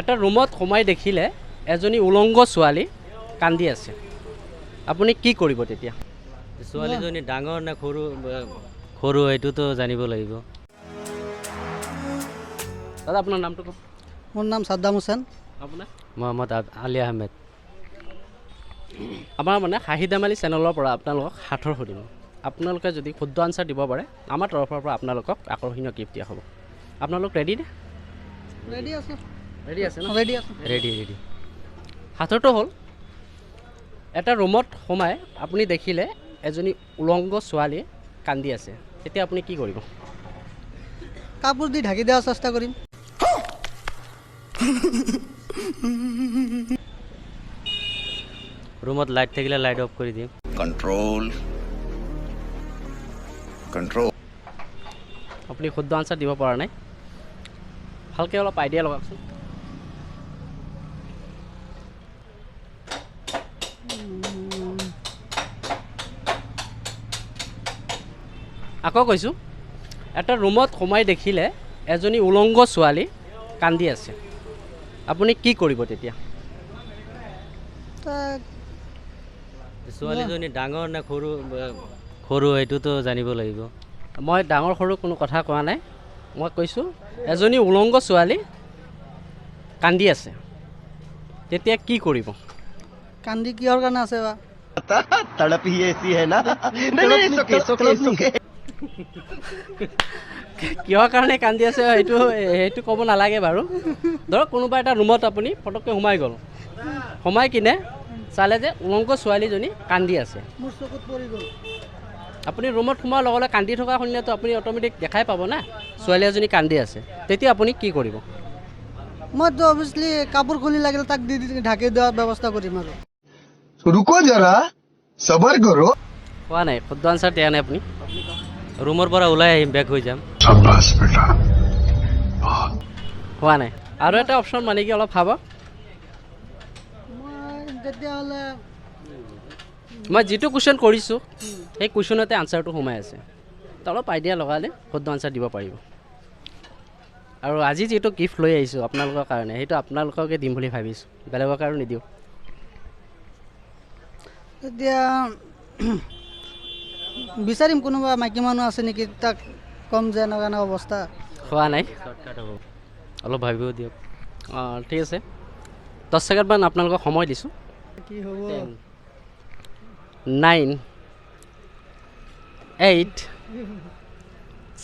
এটা ৰুমত সোমাই দেখিলে এজনী উলংগ ছোৱালী কান্দি আছে, আপুনি কি কৰিব তেতিয়া? ছোৱালীজনী ডাঙৰ নে সৰু এইটোতো জানিব লাগিব। দাদা আপোনাৰ নামটো কওক। মোৰ নাম সাদ্দাম হুছেইন। আপোনাৰ? মহম্মদ আলী আহমেদ। আমাৰ মানে হাঁহি ধেমালি চেনেলৰ পৰা আপোনালোকক সাঁথৰ সুধিম। আপোনালোকে যদি শুদ্ধ আনচাৰ দিব পাৰে আমাৰ তৰফৰ পৰা আপোনালোকক আকৰ্ষণীয় গিফ্ট দিয়া হ'ব। আপোনালোক ৰেডি নে? ৰেডি আছোঁ। ৰেডি আছে ন? ৰেডি আছোঁ। ৰেডি। সাঁথৰটো হ'ল এটা ৰুমত সোমাই আপুনি দেখিলে এজনী উলংগ ছোৱালীয়ে কান্দি আছে, তেতিয়া আপুনি কি কৰিব? কাপোৰ দি ঢাকি দিয়াৰ চেষ্টা কৰিম। ৰুমত লাইট থাকিলে লাইট অফ কৰি দিম। কন্ট্ৰল। আপুনি শুদ্ধ আনচাৰ দিব পৰা নাই, ভালকৈ অলপ আইডিয়া লগাওকচোন। আকৌ কৈছোঁ, এটা ৰুমত সোমাই দেখিলে এজনী উলংগ ছোৱালী কান্দি আছে, আপুনি কি কৰিব তেতিয়া? ছোৱালীজনী ডাঙৰ নে সৰু এইটোতো জানিব লাগিব। মই ডাঙৰ সৰু কোনো কথা কোৱা নাই, মই কৈছোঁ এজনী উলংগ ছোৱালী কান্দি আছে, তেতিয়া কি কৰিব? কান্দি কিহৰ কাৰণে আছে বা? 𝗕𝗲𝗹𝗹 है ना? नहीं, सोके। কিহৰ কাৰণে কান্দি আছে সেইটো ক'ব নালাগে বাৰু। ধৰক কোনোবা এটা ৰুমত আপুনি ফটককৈ সোমাই গ'ল, সোমাই কিনে চালে যে উলংগ ছোৱালীজনী কান্দি আছে। মোৰ চকুত পৰি গ'ল। আপুনি ৰুমত সোমোৱাৰ লগে লগে কান্দি থকা শুনিলেতো আপুনি অট'মেটিক দেখাই পাব না ছোৱালী এজনী কান্দি আছে, তেতিয়া আপুনি কি কৰিব? মইতো অভিয়াছলি কাপোৰ খুলি লাগিলে তাক দি ঢাকি দিয়াৰ ব্যৱস্থা কৰিম আৰু। रुको जरा, सबर करो। কোৱা নাই, শুদ্ধ আনচাৰ দিয়া নাই আপুনি। ৰুমৰ পৰা ওলাই আহিম, বেক হৈ যাম। হোৱা নাই। আৰু এটা অপশ্যন মানে কি অলপ ভাবক। মই তেতিয়াহ'লে মই যিটো কুৱেশ্যন কৰিছোঁ সেই কুৱেশ্যনতে আনচাৰটো সোমাই আছে, তো অলপ আইডিয়া লগালে শুদ্ধ আনচাৰ দিব পাৰিব। আৰু আজি যিটো গিফ্ট লৈ আহিছোঁ আপোনালোকৰ কাৰণে, সেইটো আপোনালোককে দিম বুলি ভাবিছোঁ, বেলেগৰ কাৰণে নিদিওঁ। এতিয়া বিচাৰিম কোনোবা মাইকী মানুহ আছে নেকি, তাক কম যে এনেকুৱা অৱস্থা। হোৱা নাই, শ্বৰ্টকাট হ'ব, অলপ ভাবিব দিয়ক। অঁ ঠিক আছে, 10 ছেকেণ্ডমান আপোনালোকক সময় দিছোঁ। কি হ'ব? 9, 8,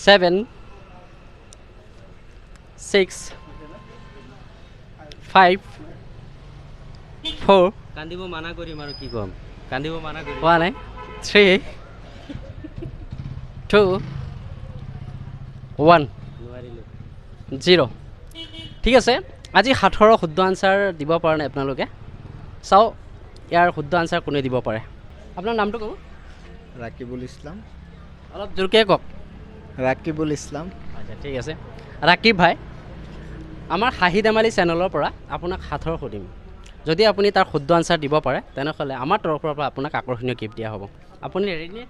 7, 6, 5, 4, কান্দিব মানা কৰিম আৰু কি ক'ম, কান্দিব মানা কৰিম। হোৱা নাই, 3, 2, 1, নোৱাৰিলোঁ। 0। ঠিক আছে, আজি সাঁথৰৰ শুদ্ধ আনচাৰ দিব পৰা নাই আপোনালোকে। চাওঁ ইয়াৰ শুদ্ধ আনচাৰ কোনে দিব পাৰে। আপোনাৰ নামটো ক'ব? ৰাকিবুল ইছলাম। অলপ জোৰকৈ কওক। ৰাকিবুল ইছলাম। আচ্ছা ঠিক আছে, ৰাকিব ভাই, আমাৰ হাঁহি ধেমালি চেনেলৰ পৰা আপোনাক সাঁথৰ সুধিম। যদি আপুনি তাৰ শুদ্ধ আনচাৰ দিব পাৰে তেনেহ'লে আমাৰ তৰফৰ পৰা আপোনাক আকৰ্ষণীয় গিফ্ট দিয়া হ'ব। আপুনি ৰেডি নে?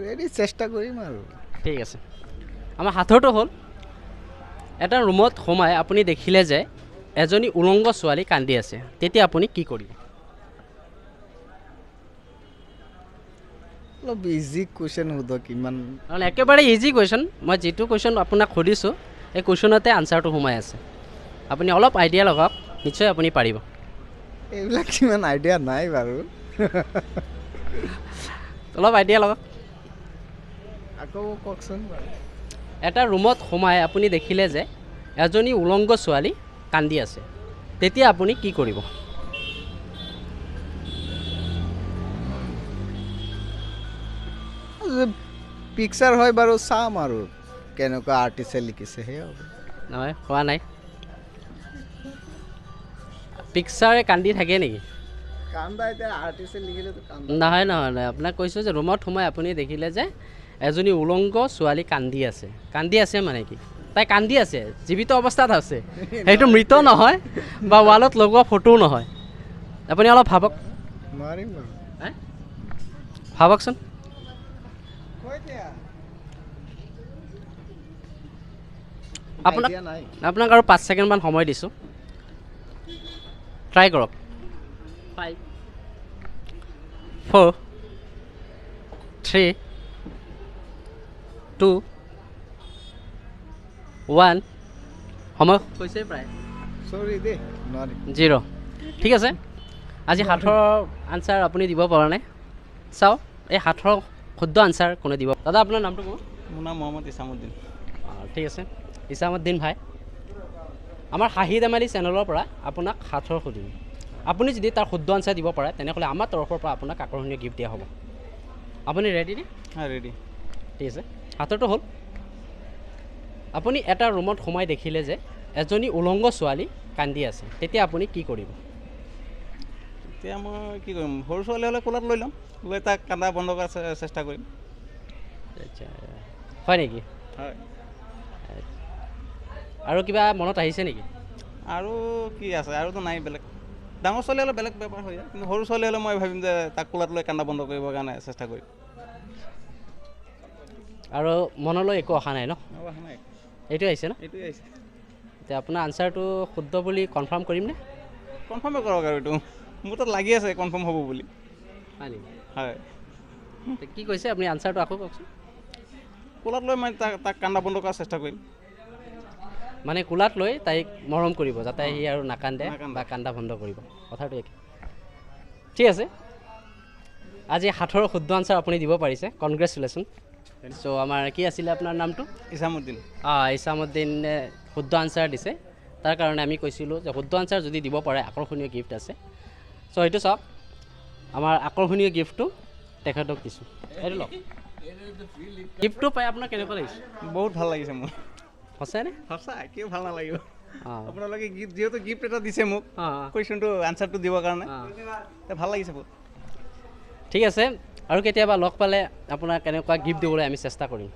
ৰেডি, চেষ্টা কৰিম আৰু। ঠিক আছে, আমাৰ সাঁথৰটো হ'ল এটা ৰুমত সোমাই আপুনি দেখিলে যে এজনী উলংগ ছোৱালী কান্দি আছে, তেতিয়া আপুনি কি কৰিব? অলপ ইজি কুৱেশ্যন সোধক, ইমান নহ'লে একেবাৰে ইজি কুৱেশ্যন, মই যিটো কুৱেশ্যন আপোনাক সুধিছোঁ এই কুৱেশ্যনতে আনচাৰটো সোমাই আছে, আপুনি অলপ আইডিয়া লগাওক, নিশ্চয় আপুনি পাৰিব। এইবিলাক ইমান আইডিয়া নাই বাৰু। অলপ আইডিয়া লগাওক। আকৌ কওকচোন বাৰু। এটা ৰুমত সোমাই আপুনি দেখিলে যে এজনী উলংগ ছোৱালী কান্দি আছে, তেতিয়া আপুনি কি কৰিব? পিকচাৰ হয় বাৰু, চাম আৰু কেনেকুৱা আৰ্টিষ্টে লিখিছে সেই হ'ব। নহয়, হোৱা নাই। পিকচাৰে কান্দি থাকে নেকি? কান্দা এতিয়া আৰ্টিষ্টে লিখিলেতো কান্দা। নহয় নহয় নহয়, আপোনাক কৈছোঁ যে ৰুমত সোমাই আপুনি দেখিলে যে এজনী উলংগ ছোৱালী কান্দি আছে। কান্দি আছে মানে কি? তাই কান্দি আছে, জীৱিত অৱস্থাত আছে, সেইটো মৃত নহয় বা ৱালত লগোৱা ফটোও নহয়। আপুনি অলপ ভাবক। নোৱাৰিম বাৰু। ভাবকচোন। আপোনাক Idea নাই। আপোনাক আৰু 5 ছেকেণ্ডমান সময় দিছোঁ ট্ৰাই কৰক 5 4 3 2 1 সময় হৈছে প্ৰায় Sorry দে, নোৱাৰি। 0 ঠিক আছে আজি হাথৰ আনচাৰ আপুনি দিব পৰা নাই চাওঁ এই হাথৰ শুদ্ধ আনচাৰ কোনে দিব দাদা আপোনাৰ নামটো ক'ব মোৰ নাম মহম্মদ ইছামুদ্দিন ঠিক আছে ইছামুদ্দিন ভাই আমাৰ হাঁহি ধেমালি চেনেলৰ পৰা আপোনাক হাথৰ সুধিম আপুনি যদি তাৰ শুদ্ধ আনচাৰ দিব পাৰে তেনেহ'লে আমাৰ তৰফৰ পৰা আপোনাক আকৰ্ষণীয় গিফ্ট দিয়া হ'ব আপুনি ৰেডি নে হয় ৰেডি ঠিক আছে হাথৰটো হ'ল আপুনি এটা ৰুমত সোমাই দেখিলে যে এজনী উলংগ ছোৱালী কান্দি আছে তেতিয়া আপুনি কি কৰিব এতিয়া মই কি কৰিম সৰু ছোৱালী হ'লে কোলাত লৈ ল'ম লৈ তাক কান্দা বন্ধ কৰাৰ চেষ্টা কৰিম আচ্ছা হয় নেকি হয় আৰু কিবা মনত আহিছে নেকি আৰু কি আছে আৰুতো নাই বেলেগ ডাঙৰ ছোৱালী হ'লে বেলেগ বেপাৰ হৈ যায় কিন্তু সৰু ছোৱালী হ'লে মই ভাবিম যে তাক কোলাত লৈ কান্দা বন্ধ কৰিবৰ কাৰণে চেষ্টা কৰিম আৰু মনলৈ একো অহা নাই ন অহা নাই এইটোৱে আহিছে ন এইটোৱে আহিছে এতিয়া আপোনাৰ আনচাৰটো শুদ্ধ বুলি কনফাৰ্ম কৰিমনে কনফাৰ্মে কৰক আৰু এইটো মোৰ তাত লাগি আছে কনফাৰ্ম হ'ব বুলি হয় নেকি হয় কি কৈছে আপুনি আনচাৰটো আকৌ কওকচোন কোলাত লৈ মই তাক কান্দা বন্ধ কৰাৰ চেষ্টা কৰিম মানে কোলাত লৈ তাইক মৰম কৰিব যাতে সি আৰু নাকান্দে বা কান্দা বন্ধ কৰিব কথাটো একে ঠিক আছে আজি হাথৰ শুদ্ধ আনচাৰ আপুনি দিব পাৰিছে কনগ্ৰেচুলেশ্যন চ' আমাৰ কি আছিলে আপোনাৰ নামটো ইছামুদ্দিন ইছামুদ্দিনে শুদ্ধ আনচাৰ দিছে তাৰ কাৰণে আমি কৈছিলোঁ যে শুদ্ধ আনচাৰ যদি দিব পাৰে আকৰ্ষণীয় গিফ্ট আছে চ' সেইটো চাওক আমাৰ আকৰ্ষণীয় গিফ্টটো তেখেতক দিছোঁ এইটো লওক গিফ্টটো পাই আপোনাৰ কেনেকুৱা লাগিছে বহুত ভাল লাগিছে মোৰ সঁচাইনে সঁচা কিয় ভাল নালাগিব অঁ আপোনালোকে গিফ্ট যিহেতু গিফ্ট এটা দিছে মোক অঁ কুৱেশ্যনটো আনচাৰটো দিবৰ কাৰণে ভাল লাগিছে বহুত ঠিক আছে আৰু কেতিয়াবা লগ পালে আপোনাক কেনেকুৱা গিফ্ট দিবলৈ আমি চেষ্টা কৰিম